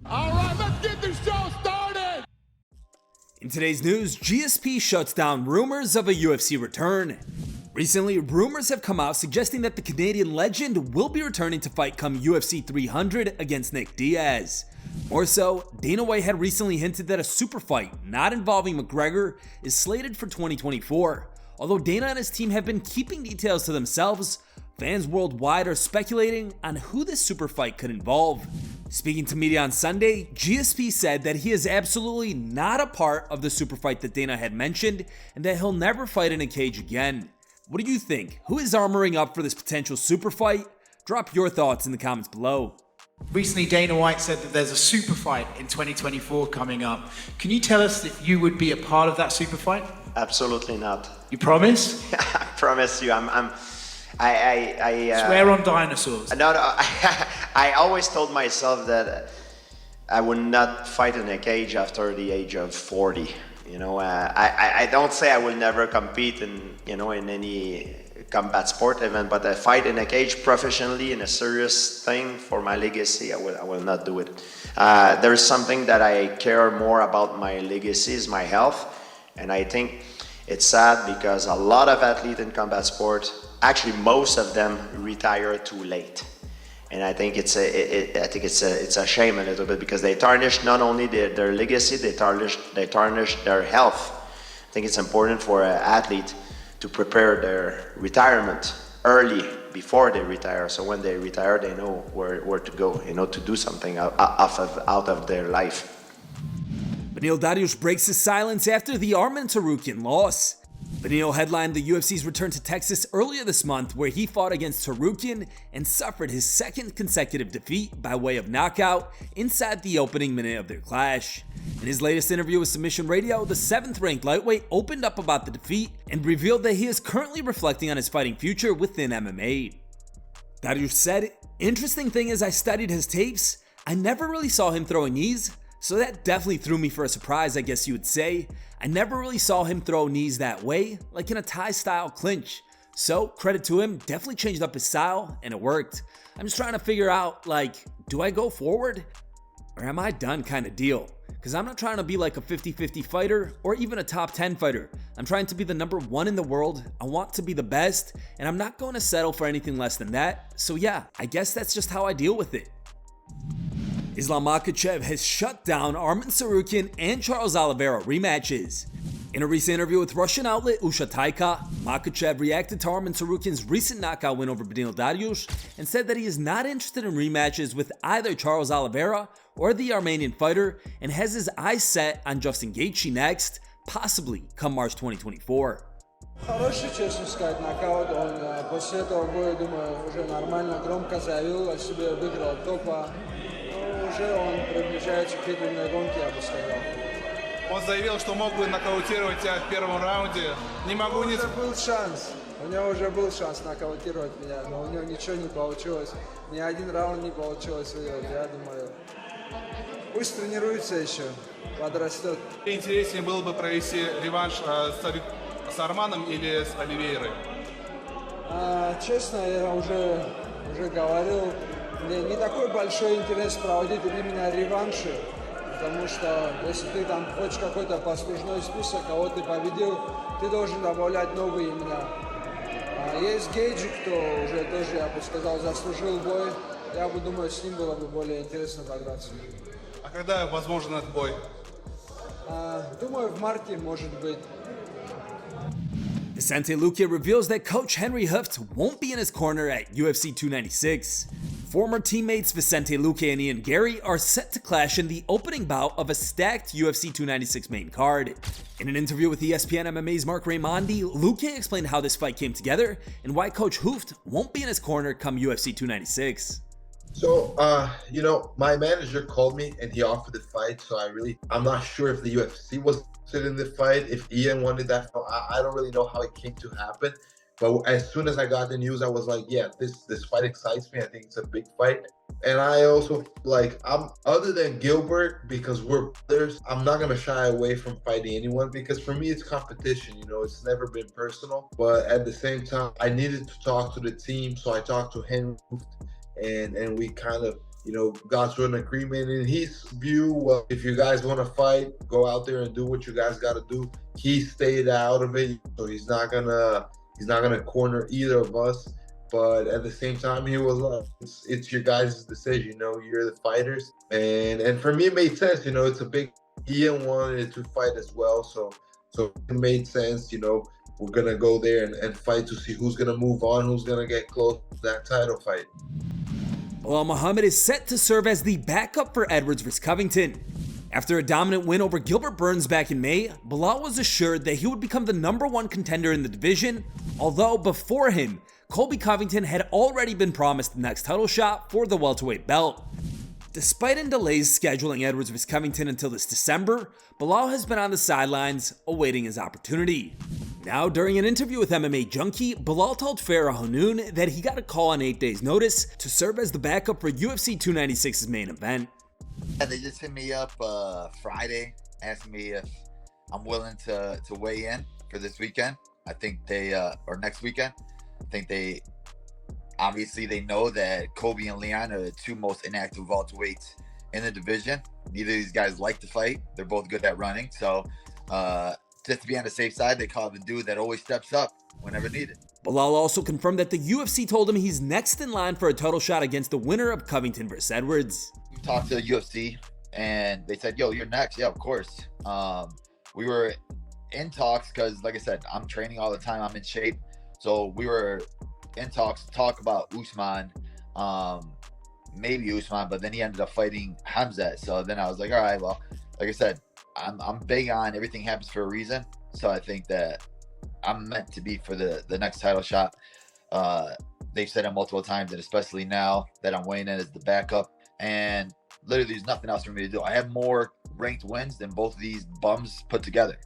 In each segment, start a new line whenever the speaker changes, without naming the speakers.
All right, let's get this show started!
In today's news, GSP shuts down rumors of a UFC return. Recently, rumors have come out suggesting that the Canadian legend will be returning to fight come UFC 300 against Nick Diaz. More so, Dana White had recently hinted that a super fight not involving McGregor is slated for 2024. Although Dana and his team have been keeping details to themselves, fans worldwide are speculating on who this super fight could involve. Speaking to media on Sunday, GSP said that he is absolutely not a part of the super fight that Dana had mentioned and that he'll never fight in a cage again. What do you think? Who is armoring up for this potential super fight? Drop your thoughts in the comments below.
Recently, Dana White said that there's a super fight in 2024 coming up. Can you tell us if you would be a part of that super fight?
Absolutely not.
You promise?
I promise you.
Swear on dinosaurs.
No, I always told myself that I would not fight in a cage after the age of 40. You know, I don't say I will never compete in, you know, in any combat sport event, but I fight in a cage professionally in a serious thing for my legacy, I will not do it. There's something that I care more about my legacy is my health, and I think it's sad because a lot of athletes in combat sport, actually most of them retire too late. And I think it's a shame a little bit because they tarnish not only their legacy, they tarnish their health. I think it's important for an athlete to prepare their retirement early before they retire. So when they retire, they know where to go, you know, to do something out of their life.
Beneil Dariush breaks his silence after the Arman Tsarukyan loss. Beneil headlined the UFC's return to Texas earlier this month, where he fought against Tsarukyan and suffered his second consecutive defeat by way of knockout inside the opening minute of their clash. In his latest interview with Submission Radio, the 7th-ranked lightweight opened up about the defeat and revealed that he is currently reflecting on his fighting future within MMA. Dariush said, "Interesting thing is I studied his tapes. I never really saw him throwing knees, so that definitely threw me for a surprise, I guess you would say. I never really saw him throw knees that way, like in a Thai-style clinch. So, credit to him, definitely changed up his style, and it worked. I'm just trying to figure out, like, do I go forward? Or am I done kind of deal? Because I'm not trying to be like a 50-50 fighter, or even a top 10 fighter. I'm trying to be the #1 in the world, I want to be the best, and I'm not going to settle for anything less than that. So yeah, I guess that's just how I deal with it." Islam Makhachev has shut down Arman Tsarukyan and Charles Oliveira rematches. In a recent interview with Russian outlet Usha Taika, Makhachev reacted to Arman Tsarukyan's recent knockout win over Beneil Dariush and said that he is not interested in rematches with either Charles Oliveira or the Armenian fighter and has his eyes set on Justin Gaethje next, possibly come March 2024.
Хороший, честно сказать, нокаут. Он после этого боя, думаю, уже нормально, громко заявил о себе, выиграл топа. Уже он приближается к титульной гонке, я бы сказал.
Он заявил, что мог бы нокаутировать тебя в первом раунде. Не могу не...
Был шанс. У него уже был шанс нокаутировать меня, но у него ничего не получилось. Ни один раунд не получилось выиграть. Я думаю, пусть тренируется еще, подрастет.
Интереснее было бы провести реванш с Арманом или с Оливейрой?
Честно, я уже говорил, мне не такой большой интерес проводить именно реванши, потому что если ты там хочешь какой-то послужной список, кого ты победил, ты должен добавлять новые имена. Есть Гейджи, кто уже тоже, я бы сказал, заслужил бой. Я бы думаю, с ним было бы более интересно подраться.
А когда возможен этот бой?
Думаю, в марте, может быть.
Vincente Luque reveals that coach Henri Hooft won't be in his corner at UFC 296. Former teammates Vincente Luque and Ian Gary are set to clash in the opening bout of a stacked UFC 296 main card. In an interview with ESPN MMA's Mark Raimondi, Luque explained how this fight came together and why coach Hooft won't be in his corner come UFC 296.
So, you know, my manager called me and he offered the fight. So I'm not sure if the UFC was in the fight, if Ian wanted that. I don't really know how it came to happen. But as soon as I got the news, I was like, yeah, this fight excites me. I think it's a big fight. And I also, other than Gilbert, because we're brothers, I'm not going to shy away from fighting anyone because for me, it's competition. You know, it's never been personal. But at the same time, I needed to talk to the team. So I talked to Henri Hooft and we kind of, got to an agreement in his view. Well, if you guys want to fight, go out there and do what you guys got to do. He stayed out of it, so he's not gonna corner either of us. But at the same time, he was like, it's your guys' decision. You're the fighters, and for me, it made sense. It's a big. Ian wanted to fight as well, so it made sense. We're gonna go there and fight to see who's gonna move on, who's gonna get close to that title fight.
Belal Muhammad is set to serve as the backup for Edwards vs. Covington. After a dominant win over Gilbert Burns back in May, Belal was assured that he would become the #1 contender in the division, although before him, Colby Covington had already been promised the next title shot for the welterweight belt. Despite delays scheduling Edwards vs. Covington until this December, Belal has been on the sidelines awaiting his opportunity. Now, during an interview with MMA Junkie, Belal told Farah Hanoun that he got a call on 8 days' notice to serve as the backup for UFC 296's main event.
Yeah, they just hit me up Friday, asking me if I'm willing to weigh in for this weekend. I think or next weekend. I think they know that Colby and Leon are the two most inactive welterweights in the division. Neither of these guys like to fight. They're both good at running. So just to be on the safe side, they call the dude that always steps up whenever needed.
Belal also confirmed that the UFC told him he's next in line for a title shot against the winner of Covington vs. Edwards.
We talked to the UFC and they said, yo, you're next. Yeah, of course. We were in talks because, like I said, I'm training all the time. I'm in shape. So we were in talks to talk about Usman, maybe Usman, but then he ended up fighting Hamzat. So then I was like, all right, well, like I said, I'm big on everything happens for a reason. So I think that I'm meant to be for the next title shot. They've said it multiple times, and especially now that I'm weighing in as the backup. And literally, there's nothing else for me to do. I have more ranked wins than both of these bums put together.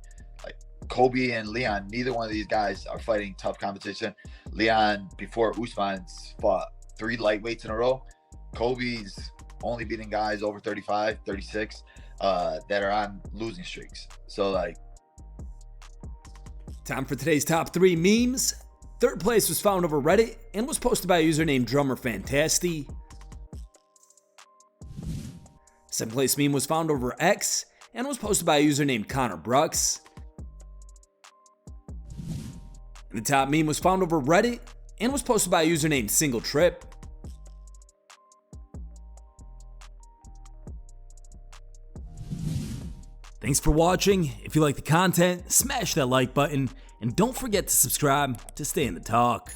Like Colby and Leon, neither one of these guys are fighting tough competition. Leon, before Usman's fought 3 lightweights in a row. Colby's only beating guys over 35, 36 that are on losing streaks. So, like,
time for today's top 3 memes. Third place was found over Reddit and was posted by a user named DrummerFantasty. Second place meme was found over X and was posted by a user named Connor Brooks. And the top meme was found over Reddit and was posted by a user named Single Trip. Thanks for watching. If you like the content, smash that like button and don't forget to subscribe to stay in the talk.